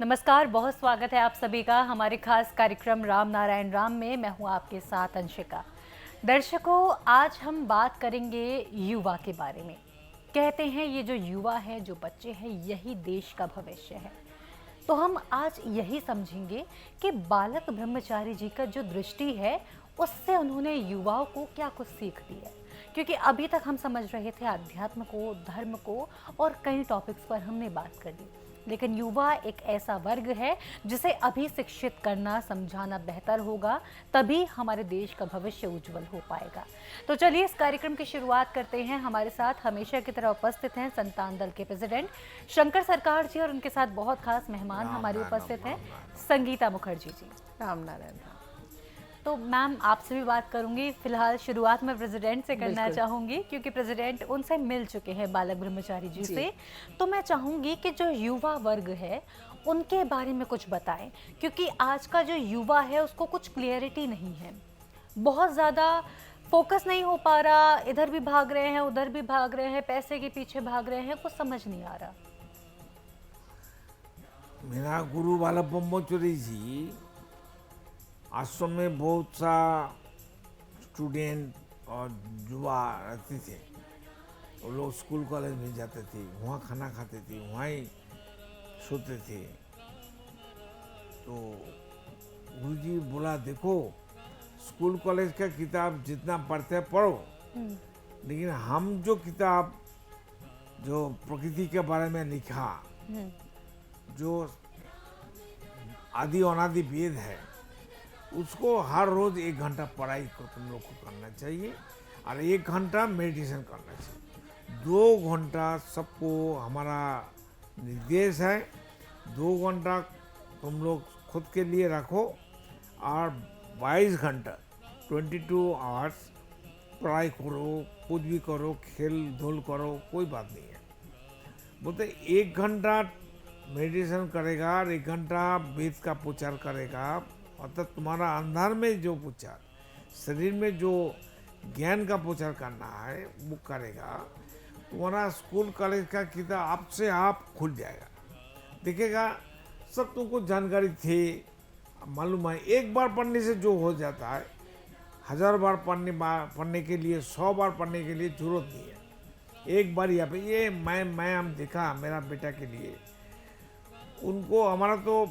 नमस्कार, बहुत स्वागत है आप सभी का हमारे खास कार्यक्रम राम नारायण राम में। मैं हूं आपके साथ अंशिका। दर्शकों, आज हम बात करेंगे युवा के बारे में। कहते हैं ये जो युवा है, जो बच्चे हैं, यही देश का भविष्य है। तो हम आज यही समझेंगे कि बालक ब्रह्मचारी जी का जो दृष्टि है, उससे उन्होंने युवाओं को क्या कुछ सीख दी है। क्योंकि अभी तक हम समझ रहे थे अध्यात्म को, धर्म को, और कई टॉपिक्स पर हमने बात कर ली, लेकिन युवा एक ऐसा वर्ग है जिसे अभी शिक्षित करना, समझाना बेहतर होगा, तभी हमारे देश का भविष्य उज्जवल हो पाएगा। तो चलिए इस कार्यक्रम की शुरुआत करते हैं। हमारे साथ हमेशा की तरह उपस्थित हैं संतान दल के प्रेसिडेंट शंकर सरकार जी, और उनके साथ बहुत खास मेहमान हमारे उपस्थित हैं, संगीता मुखर्जी जी। राम नारायण। तो मैम, आपसे भी बात करूंगी। फिलहाल शुरुआत में प्रेसिडेंट से करना बिल्कुल। चाहूंगी, क्योंकि प्रेसिडेंट उनसे मिल चुके हैं बालक ब्रह्मचारी जी से। तो मैं चाहूंगी कि जो युवा वर्ग है उनके बारे में कुछ बताएं, क्योंकि आज का जो युवा है उसको कुछ क्लियरिटी नहीं है, बहुत ज़्यादा फोकस नहीं हो पा रहा, इधर भी भाग रहे हैं, उधर भी भाग रहे हैं, पैसे के पीछे भाग रहे हैं, कुछ समझ नहीं आ रहा। मेरा गुरु बालक ब्रह्मचारी जी आश्रम में बहुत सा स्टूडेंट और युवा रहते थे। वो लोग स्कूल कॉलेज में जाते थे, वहाँ खाना खाते थे, वहाँ ही सोते थे। तो गुरुजी बोला, देखो स्कूल कॉलेज का किताब जितना पढ़ते हैं पढ़ो, लेकिन हम जो किताब जो प्रकृति के बारे में लिखा, जो आदि अनादि वेद है, उसको हर रोज 1 घंटा पढ़ाई को तुम लोग को करना चाहिए और 1 घंटा मेडिटेशन करना चाहिए। 2 घंटा सबको हमारा निर्देश है, 2 घंटा तुम लोग खुद के लिए रखो और 22 घंटा 22 आवर्स पढ़ाई करो, कुछ भी करो, खेल धूल करो, कोई बात नहीं है। बोलते 1 घंटा मेडिटेशन करेगा और 1 घंटा वेद का प्रचार करेगा, अर्थात तुम्हारा अंदर में जो प्रचार, शरीर में जो ज्ञान का प्रचार करना है वो करेगा, तुम्हारा स्कूल कॉलेज का किताब आपसे आप खुल जाएगा। देखेगा सब तुमको जानकारी थी, मालूम है। एक बार पढ़ने से जो हो जाता है, 1000 बार पढ़ने के लिए, 100 बार पढ़ने के लिए जरूरत नहीं है। एक बार यहाँ पे ये मैं हम देखा मेरा बेटा के लिए, उनको हमारा तो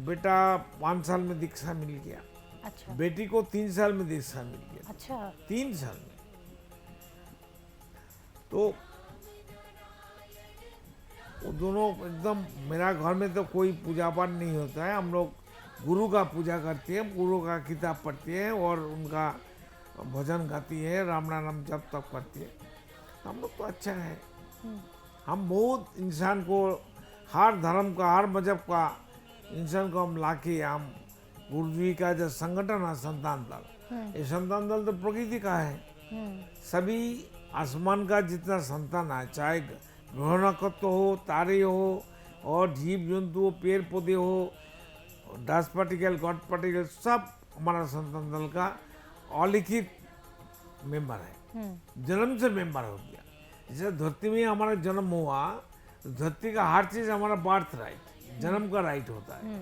बेटा 5 साल में दीक्षा मिल गया। अच्छा। बेटी को 3 साल में दीक्षा मिल गया। अच्छा। 3 साल में। तो वो दोनों एकदम, मेरा घर में तो कोई पूजा पाठ नहीं होता है, हम लोग गुरु का पूजा करते हैं, गुरु का किताब पढ़ते हैं और उनका भजन गाती है, राम नाम जप तप करती है। हम लोग तो अच्छा है। हम बहुत इंसान को, हर धर्म का, हर मजहब का इंसान को हम लाके, हम गुरु जी का जो संगठन है संतान दल, ये संतान दल तो प्रकृति का है। सभी आसमान का जितना संतान है, चाहे ग्रह नक्षत्र हो, तारे हो, और जीव जंतु हो, पेड़ पौधे हो, डस्ट पार्टिकल, गॉड पार्टिकल, सब हमारा संतान दल का अलिखित मेंबर है। जन्म से मेंबर हो गया। जैसे धरती में हमारा जन्म हुआ, धरती का हर चीज हमारा बर्थ राइट, जन्म का राइट होता है।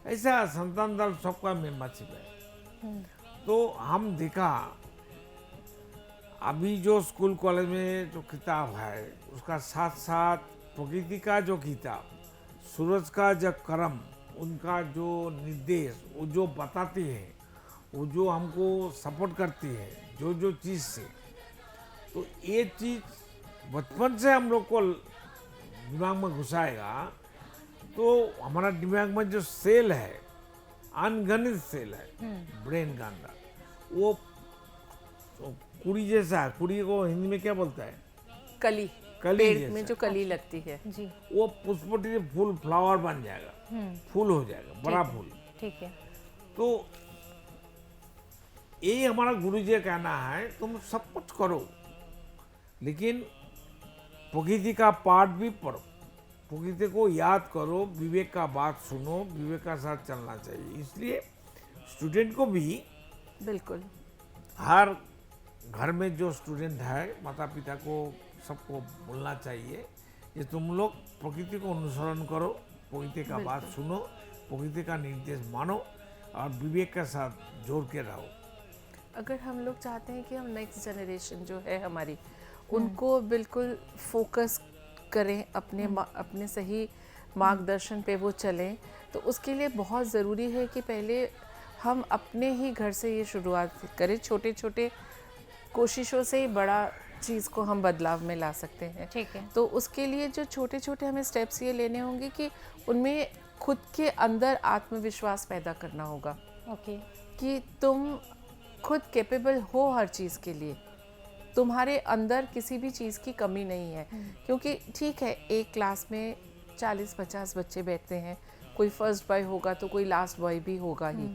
ऐसा संतान दल सबका मेंबरशिप है। तो हम देखा अभी जो स्कूल कॉलेज में जो किताब है, उसका साथ साथ प्रकृति का जो किताब, सूरज का जो कर्म, उनका जो निर्देश, वो जो बताती है, वो जो हमको सपोर्ट करती है, जो जो चीज़ से, तो ये चीज़ बचपन से हम लोग को दिमाग में घुसाएगा, तो हमारा दिमाग में जो सेल है, अनगणित सेल है, ब्रेन का अंदर, वो तो कुड़ी जैसा है। कुड़ी को हिंदी में क्या बोलता है? कली। कली पेड़ जैसा। में जो कली लगती है जी। वो पुष्पटी फूल, फ्लावर बन जाएगा, फूल हो जाएगा, बड़ा फूल। ठीक है। तो यही हमारा गुरु जी का कहना है, तुम सब कुछ करो लेकिन प्रकृति का पाठ भी पढ़ो, प्रकृति को याद करो, विवेक का बात सुनो, विवेक का साथ चलना चाहिए। इसलिए स्टूडेंट को भी, बिल्कुल, हर घर में जो स्टूडेंट है, माता पिता को सबको बोलना चाहिए कि तुम लोग प्रकृति को अनुसरण करो, प्रकृति का बात सुनो, प्रकृति का निर्देश मानो और विवेक के साथ जोड़ के रहो। अगर हम लोग चाहते हैं कि हम नेक्स्ट जनरेशन जो है हमारी, उनको बिल्कुल फोकस करें, अपने सही मार्गदर्शन पे वो चलें, तो उसके लिए बहुत ज़रूरी है कि पहले हम अपने ही घर से ये शुरुआत करें। छोटे छोटे कोशिशों से ही बड़ा चीज़ को हम बदलाव में ला सकते हैं। ठीक है। तो उसके लिए जो छोटे छोटे हमें स्टेप्स ये लेने होंगे कि उनमें खुद के अंदर आत्मविश्वास पैदा करना होगा ओके। कि तुम खुद कैपेबल हो हर चीज़ के लिए, तुम्हारे अंदर किसी भी चीज़ की कमी नहीं है। क्योंकि ठीक है, एक क्लास में 40-50 बच्चे बैठते हैं, कोई फर्स्ट बॉय होगा तो कोई लास्ट बॉय भी होगा ही,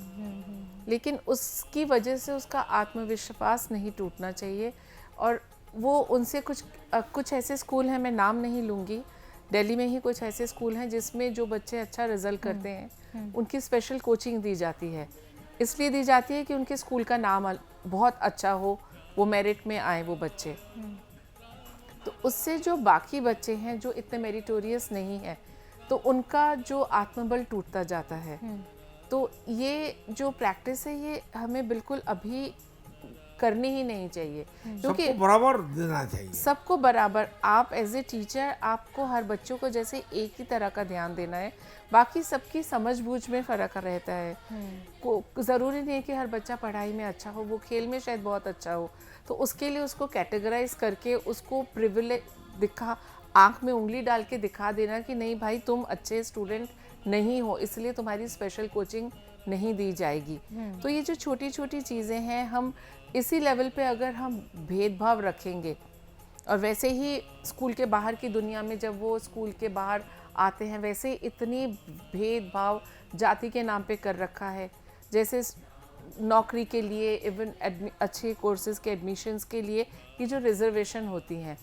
लेकिन उसकी वजह से उसका आत्मविश्वास नहीं टूटना चाहिए। और वो उनसे कुछ ऐसे स्कूल हैं, मैं नाम नहीं लूँगी, दिल्ली में ही कुछ ऐसे स्कूल हैं जिसमें जो बच्चे अच्छा रिजल्ट करते हैं उनकी स्पेशल कोचिंग दी जाती है। इसलिए दी जाती है कि उनके स्कूल का नाम बहुत अच्छा हो, वो मेरिट में आए वो बच्चे। तो उससे जो बाकी बच्चे हैं जो इतने मेरिटोरियस नहीं हैं, तो उनका जो आत्मबल टूटता जाता है। तो ये जो प्रैक्टिस है ये हमें बिल्कुल अभी करनी ही नहीं चाहिए, क्योंकि सबको बराबर देना चाहिए। सबको बराबर, आप एज ए टीचर आपको हर बच्चों को जैसे एक ही तरह का ध्यान देना है। बाकी सबकी समझ-बूझ में फ़र्क रहता है। ज़रूरी नहीं है कि हर बच्चा पढ़ाई में अच्छा हो, वो खेल में शायद बहुत अच्छा हो, तो उसके लिए उसको कैटेगराइज करके उसको प्रिविलेज आँख में उंगली डाल के दिखा देना कि नहीं भाई तुम अच्छे स्टूडेंट नहीं हो, इसलिए तुम्हारी स्पेशल कोचिंग नहीं दी जाएगी। तो ये जो छोटी छोटी चीज़ें हैं, हम इसी लेवल पे अगर हम भेदभाव रखेंगे, और वैसे ही स्कूल के बाहर की दुनिया में जब वो स्कूल के बाहर आते हैं वैसे इतनी भेदभाव जाति के नाम पे कर रखा है। जैसे नौकरी के लिए, इवन अच्छे कोर्सेज के एडमिशन्स के लिए ये जो रिजर्वेशन होती हैं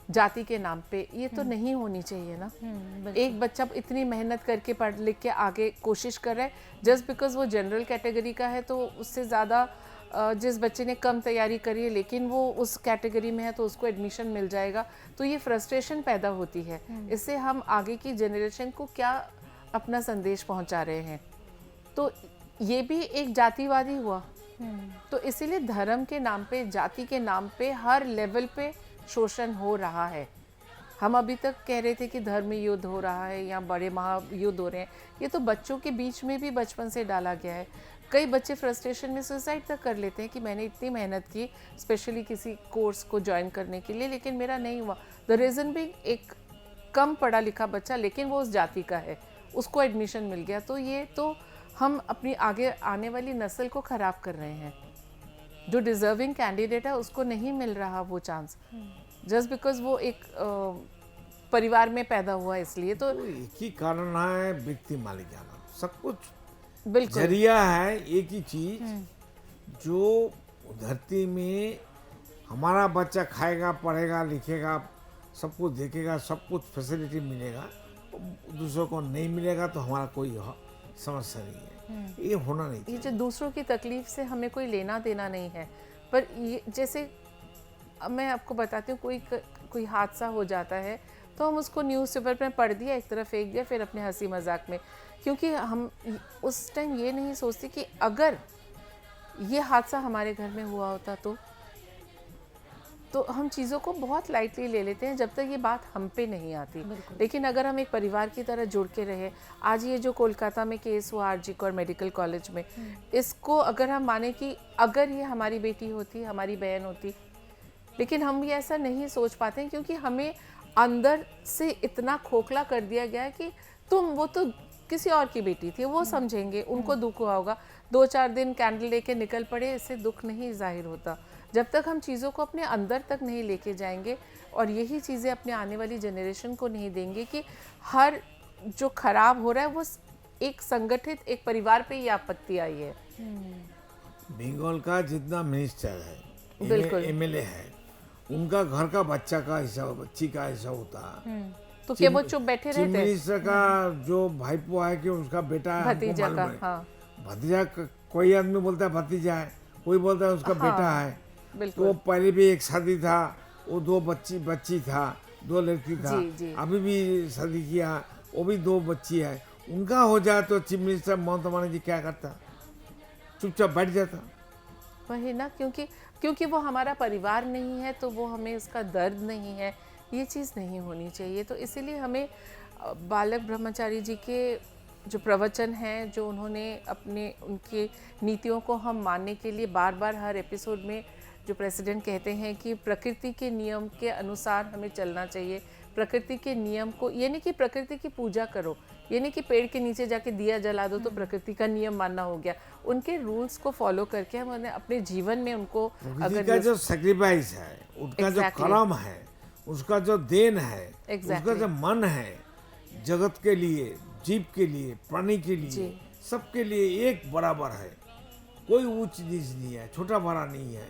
जाति के नाम पे, ये तो नहीं होनी चाहिए ना। एक बच्चा इतनी मेहनत करके पढ़ लिख के आगे कोशिश कर रहा है, जस्ट बिकॉज वो जनरल कैटेगरी का है तो उससे ज़्यादा जिस बच्चे ने कम तैयारी करी है लेकिन वो उस कैटेगरी में है तो उसको एडमिशन मिल जाएगा, तो ये फ्रस्ट्रेशन पैदा होती है। इससे हम आगे की जनरेशन को क्या अपना संदेश पहुंचा रहे हैं, तो ये भी एक जातिवादी हुआ। तो इसीलिए धर्म के नाम पे, जाति के नाम पे हर लेवल पे शोषण हो रहा है। हम अभी तक कह रहे थे कि धर्म युद्ध हो रहा है या बड़े महायुद्ध हो रहे हैं, ये तो बच्चों के बीच में भी बचपन से डाला गया है। कई बच्चे फ्रस्ट्रेशन में सुसाइड तक कर लेते हैं कि मैंने इतनी मेहनत की स्पेशली किसी कोर्स को ज्वाइन करने के लिए, लेकिन मेरा नहीं हुआ। द रीज़न भी एक कम पढ़ा लिखा बच्चा लेकिन वो उस जाति का है, उसको एडमिशन मिल गया। तो ये तो हम अपनी आगे आने वाली नस्ल को ख़राब कर रहे हैं। जो डिज़र्विंग कैंडिडेट है उसको नहीं मिल रहा वो चांस, जस्ट बिकॉज वो एक परिवार में पैदा हुआ इसलिए। तो एक ही कारण है व्यक्ति मालिकाना, सब कुछ बिल्कुल जरिया है एक ही चीज जो धरती में हमारा बच्चा खाएगा, पढ़ेगा, लिखेगा, सब कुछ देखेगा, सब कुछ फैसिलिटी मिलेगा, दूसरों को नहीं मिलेगा तो हमारा कोई समस्या नहीं है। ये होना नहीं चाहिए। ये जो दूसरों की तकलीफ से हमें कोई लेना देना नहीं है, पर ये जैसे अब मैं आपको बताती हूँ, कोई हादसा हो जाता है तो हम उसको न्यूज़पेपर में पढ़ दिया, एक तरफ फेंक दिया, फिर अपने हंसी मजाक में, क्योंकि हम उस टाइम ये नहीं सोचते कि अगर ये हादसा हमारे घर में हुआ होता तो हम चीज़ों को बहुत लाइटली ले लेते हैं जब तक ये बात हम पे नहीं आती। लेकिन अगर हम एक परिवार की तरह जुड़ के रहे, आज ये जो कोलकाता में केस हुआ आरजी कौर मेडिकल कॉलेज में, इसको अगर हम माने कि अगर ये हमारी बेटी होती, हमारी बहन होती, लेकिन हम ये ऐसा नहीं सोच पाते हैं क्योंकि हमें अंदर से इतना खोखला कर दिया गया है कि वो तो किसी और की बेटी थी, वो समझेंगे, उनको दुख हुआ होगा, 2-4 दिन कैंडल लेके निकल पड़े, इससे दुख नहीं जाहिर होता। जब तक हम चीज़ों को अपने अंदर तक नहीं लेके जाएंगे और यही चीज़ें अपने आने वाली जनरेशन को नहीं देंगे कि हर जो खराब हो रहा है वो एक संगठित एक परिवार पे ही आपत्ति आई है। बंगाल का जितना मिनिस्टर है, बिल्कुल एमएलए है, उनका घर का बच्चा का हिसाब, बच्ची का हिसाब होता है, तो क्या वो चुप बैठे रहते हैं? मिनिस्टर का जो भाईपो है कि उसका बेटा है, भतीजा का, हाँ भतीजा, कोई आदमी बोलता है भतीजा है, कोई बोलता है उसका बेटा है। तो पहले भी एक शादी था, वो 2 बच्ची था, 2 लड़की था, जी। अभी भी शादी किया, वो भी 2 बच्ची है, उनका हो जाए तो चीफ मिनिस्टर ममता बनर्जी क्या करता? चुपचाप बैठ जाता। वही ना, क्योंकि क्योंकि वो हमारा परिवार नहीं है तो वो हमें उसका दर्द नहीं है, ये चीज़ नहीं होनी चाहिए। तो इसीलिए हमें बालक ब्रह्मचारी जी के जो प्रवचन हैं, जो उन्होंने अपने उनके नीतियों को हम मानने के लिए बार बार हर एपिसोड में जो प्रेसिडेंट कहते हैं कि प्रकृति के नियम के अनुसार हमें चलना चाहिए, प्रकृति के नियम को, ये नहीं कि प्रकृति की पूजा करो, ये नहीं कि पेड़ के नीचे जाके दिया जला दो तो प्रकृति का नियम मानना हो गया। उनके रूल्स को फॉलो करके हम अपने जीवन में उनको प्रकृति का जो सेक्रीफाइस है, उनका जो कर्म है, उसका जो देन है, उसका जो मन है, जगत के लिए, जीव के लिए, प्राणी के लिए, सबके लिए एक बराबर है। कोई ऊंच नीच नहीं है, छोटा बड़ा नहीं है,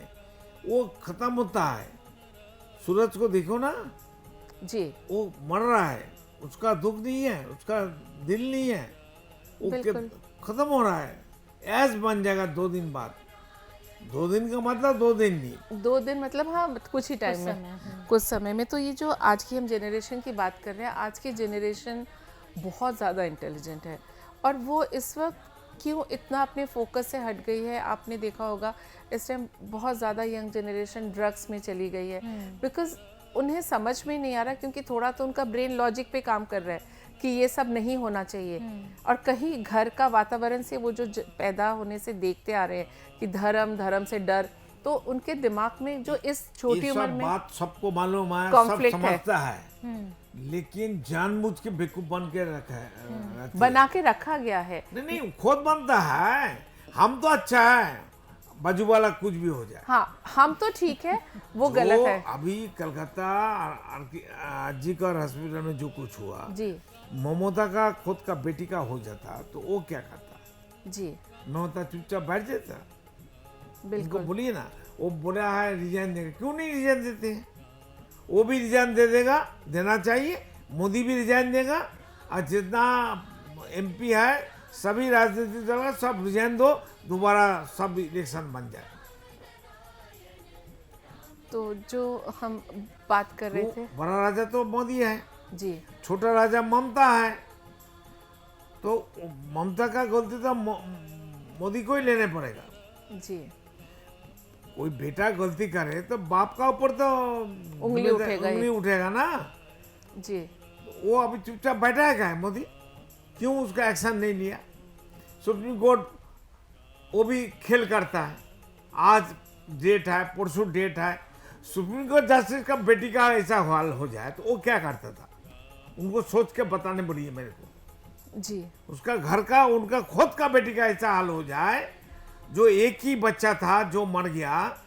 वो खत्म होता है। सूरज को देखो ना जी, वो मर रहा है, उसका दुख नहीं है, उसका दिल नहीं है, वो खत्म हो रहा है, ऐस बन जाएगा 2 दिन बाद। 2 दिन का मतलब 2 दिन नहीं, 2 दिन मतलब हाँ कुछ ही टाइम में, कुछ समय में। तो ये जो आज की हम जनरेशन की बात कर रहे हैं, आज की जनरेशन बहुत ज़्यादा इंटेलिजेंट है और वो इस वक्त क्यों इतना अपने फोकस से हट गई है। आपने देखा होगा इस टाइम बहुत ज़्यादा यंग जनरेशन ड्रग्स में चली गई है, बिकॉज उन्हें समझ में नहीं आ रहा, क्योंकि थोड़ा तो उनका ब्रेन लॉजिक पे काम कर रहा है कि ये सब नहीं होना चाहिए। और कहीं घर का वातावरण से वो जो पैदा होने से देखते आ रहे हैं कि धर्म से डर, तो उनके दिमाग में जो इस छोटी उम्र में बात सबको मालूम है, सब कॉन्फ्लिक्ट समझता है, लेकिन जानबूझ के बेवकूफ बन के रखा है, बना के रखा गया है। नहीं खुद बनता है। हम तो अच्छा है, बाजू वाला कुछ भी हो जाए। हाँ, हम तो ठीक है, वो गलत है। अभी कलकत्ता आरजीकर हॉस्पिटल में जो कुछ हुआ जी, ममता का खुद का बेटी का हो जाता तो वो क्या करता? जी, ममता चुपचाप बैठ जाता। बिल्कुल। बोलिए ना, वो बोला है रिजाइन देगा, क्यों नहीं रिजाइन देते हैं? वो भी रिजाइन दे देगा, देना चाहिए। मोदी भी रिजाइन देगा, और जितना एमपी है सभी राजनीतिक दल का सब रिजाइन दो, दोबारा सब इलेक्शन बन जाए। तो जो हम बात कर रहे थे, बड़ा राजा तो मोदी है जी, छोटा राजा ममता है, तो ममता का गलती तो मोदी को ही लेने पड़ेगा। जी, कोई बेटा गलती करे तो बाप का ऊपर तो उंगली उठेगा ना जी। वो अभी चुपचाप बैठा है क्या है मोदी? क्यों उसका एक्शन नहीं लिया? सुप्रीम कोर्ट वो भी खेल करता है, आज डेट है, परसों डेट है। सुप्रीम कोर्ट जस्टिस का बेटी का ऐसा हाल हो जाए तो वो क्या करता था? उनको सोच के बताने पड़िए मेरे को जी। उसका घर का, उनका खुद का बेटी का ऐसा हाल हो जाए, जो एक ही बच्चा था जो मर गया,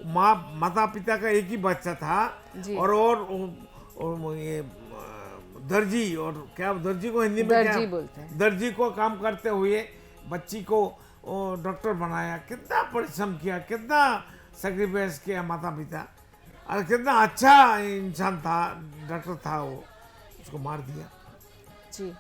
माता पिता का एक ही बच्चा था, और ये दर्जी, और क्या दर्जी को हिंदी में दर्जी क्या बोलते हैं, दर्जी को काम करते हुए बच्ची को डॉक्टर बनाया। कितना परिश्रम किया, कितना सेक्रीफाइस किया माता पिता, और कितना अच्छा इंसान था, डॉक्टर था, वो उसको मार दिया। जी।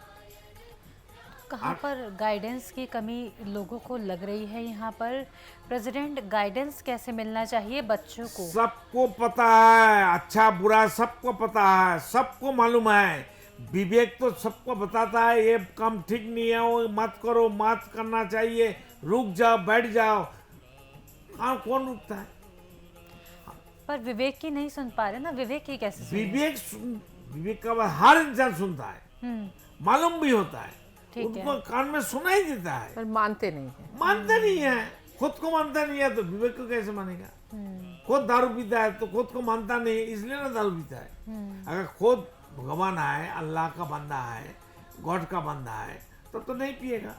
कहाँ पर गाइडेंस की कमी लोगों को लग रही है यहाँ पर? प्रेसिडेंट, गाइडेंस कैसे मिलना चाहिए बच्चों को? सबको पता है, अच्छा बुरा सबको पता है, सबको मालूम है। विवेक तो सबको बताता है ये काम ठीक नहीं है, वो मत करो, मत करना चाहिए, रुक जाओ, बैठ जाओ। हाँ, कौन रुकता है? पर विवेक की नहीं सुन पा रहे ना, विवेक की कैसे सुने? विवेक का बात हर इंसान सुनता है, मालूम भी होता है, उनको कान में सुनाई देता है, पर मानते नहीं है, मानते नहीं है। खुद को मानता नहीं है तो विवेक को कैसे मानेगा? खुद दारू पीता है तो खुद को मानता नहीं, इसलिए ना दारू पीता है। अगर खुद भगवान है, अल्लाह का बंदा है, गॉड का बंदा है, तो नहीं पिएगा।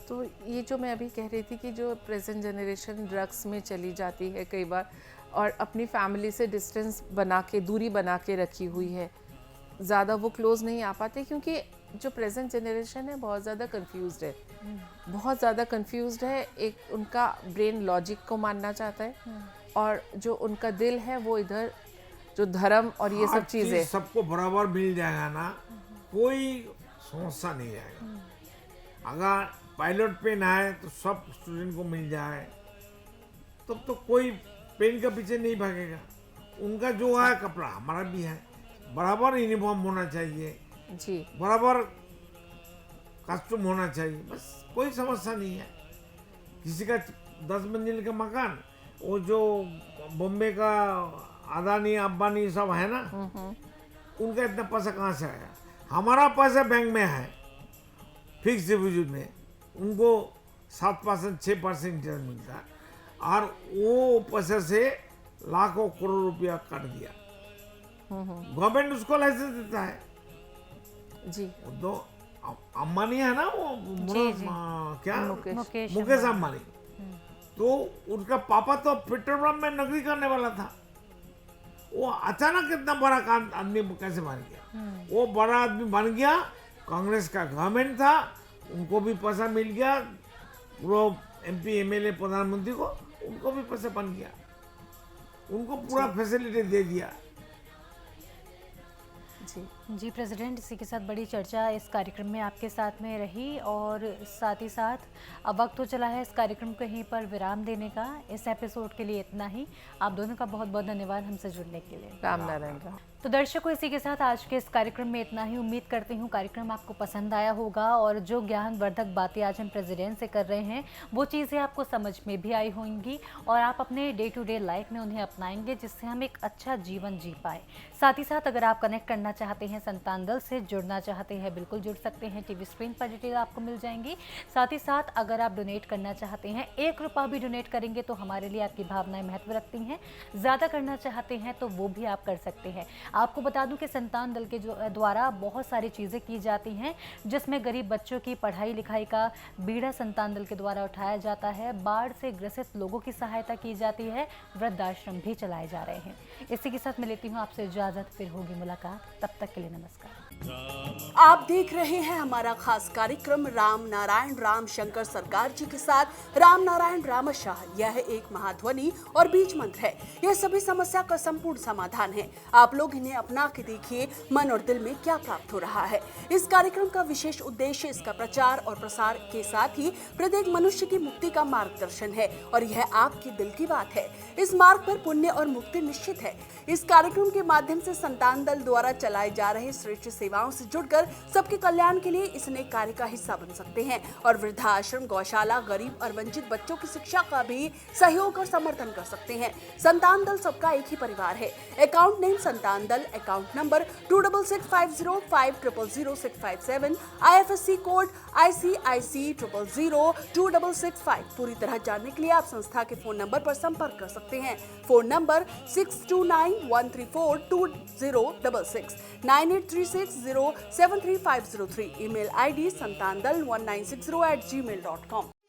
तो ये जो मैं अभी कह रही थी कि जो प्रेजेंट जनरेशन ड्रग्स में चली जाती है कई बार, और अपनी फैमिली से डिस्टेंस बना के, दूरी बना के रखी हुई है, ज़्यादा वो क्लोज नहीं आ पाते, क्योंकि जो प्रेजेंट जनरेशन है बहुत ज़्यादा कंफ्यूज्ड है, बहुत ज़्यादा कंफ्यूज्ड है। एक उनका ब्रेन लॉजिक को मानना चाहता है, और जो उनका दिल है वो इधर जो धर्म और ये सब चीज़ें, सबको बराबर मिल जाएगा ना, कोई समस्या नहीं आएगा। अगर पायलट पेन है तो सब स्टूडेंट को मिल जाए, तब तो कोई पेन के पीछे नहीं भागेगा। उनका जो है कपड़ा हमारा भी है, बराबर यूनिफॉर्म होना चाहिए, जी बराबर कॉस्ट्यूम होना चाहिए, बस कोई समस्या नहीं है। किसी का 10 मंजिल का मकान, वो जो बॉम्बे का अदानी अंबानी सब है ना, उनका इतना पैसा कहाँ से आया? हमारा पैसा बैंक में है, फिक्स डिपॉजिट में, उनको 7% 6% इंटरेस्ट मिलता है, और वो पैसे से लाखों करोड़ रुपया काट दिया। गवर्नमेंट उसको लाइसेंस देता है। जी वो तो अंबानी है ना, वो क्या मुकेश अंबानी, तो उनका पापा तो पेट्रोल पंप में नौकरी करने वाला था। वो अचानक इतना बड़ा काम आदमी कैसे बन गया? वो बड़ा आदमी बन गया, कांग्रेस का गवर्नमेंट था, उनको भी पैसा मिल गया, वो MP MLA प्रधानमंत्री को, उनको भी पैसा बन गया, उनको पूरा फैसिलिटी दे दिया। जी प्रेसिडेंट, इसी के साथ बड़ी चर्चा इस कार्यक्रम में आपके साथ में रही, और साथ ही साथ अब वक्त तो चला है इस कार्यक्रम को यहीं पर विराम देने का। इस एपिसोड के लिए इतना ही। आप दोनों का बहुत बहुत धन्यवाद हमसे जुड़ने के लिए। राम नारायण राम। तो दर्शकों, इसी के साथ आज के इस कार्यक्रम में इतना ही। उम्मीद करती हूँ कार्यक्रम आपको पसंद आया होगा, और जो ज्ञानवर्धक बातें आज हम प्रेसिडेंट से कर रहे हैं वो चीज़ें आपको समझ में भी आई होंगी, और आप अपने डे टू डे लाइफ में उन्हें अपनाएंगे, जिससे हम एक अच्छा जीवन जी पाए। साथ ही साथ अगर आप कनेक्ट करना चाहते हैं, संतान दल से जुड़ना चाहते हैं, बिल्कुल जुड़ सकते हैं। टीवी स्क्रीन पर डिटेल आपको मिल जाएंगी। साथ ही साथ अगर आप डोनेट करना चाहते हैं, 1 रुपया भी डोनेट करेंगे तो हमारे लिए आपकी भावनाएं महत्व रखती हैं। ज़्यादा करना चाहते हैं तो वो भी आप कर सकते हैं। आपको बता दूं कि संतान दल के द्वारा बहुत सारी चीज़ें की जाती हैं, जिसमें गरीब बच्चों की पढ़ाई लिखाई का बीड़ा संतान दल के द्वारा उठाया जाता है। बाढ़ से ग्रसित लोगों की सहायता की जाती है। वृद्धाश्रम भी चलाए जा रहे हैं। इसी के साथ मैं लेती हूँ आपसे इजाज़त, फिर होगी मुलाकात। तब तक के लिए नमस्कार। आप देख रहे हैं हमारा खास कार्यक्रम राम नारायण राम शंकर सरकार जी के साथ राम नारायण रामशाह। यह एक महाध्वनि और बीज मंत्र है। यह सभी समस्या का संपूर्ण समाधान है। आप लोग इन्हें अपना के देखिए, मन और दिल में क्या प्राप्त हो रहा है। इस कार्यक्रम का विशेष उद्देश्य इसका प्रचार और प्रसार के साथ ही प्रत्येक मनुष्य की मुक्ति का मार्गदर्शन है, और यह आपकी दिल की बात है। इस मार्ग पर पुण्य और मुक्ति निश्चित है। इस कार्यक्रम के माध्यम से संतान दल द्वारा चलाए जा रहे श्रेष्ठ सेवाओं से जुड़कर सबके कल्याण के लिए इस नए कार्य का हिस्सा बन सकते हैं, और वृद्धाश्रम, गौशाला, गरीब और वंचित बच्चों की शिक्षा का भी सहयोग और समर्थन कर सकते हैं। संतान दल सबका एक ही परिवार है। अकाउंट नेम संतान दल, account number 266505000657, IFSC code ICIC 000265। पूरी तरह जानने के लिए आप संस्था के फोन नंबर पर संपर्क कर सकते हैं। Phone number 6291342066, 9836073503। Email ID santandal1960@gmail.com।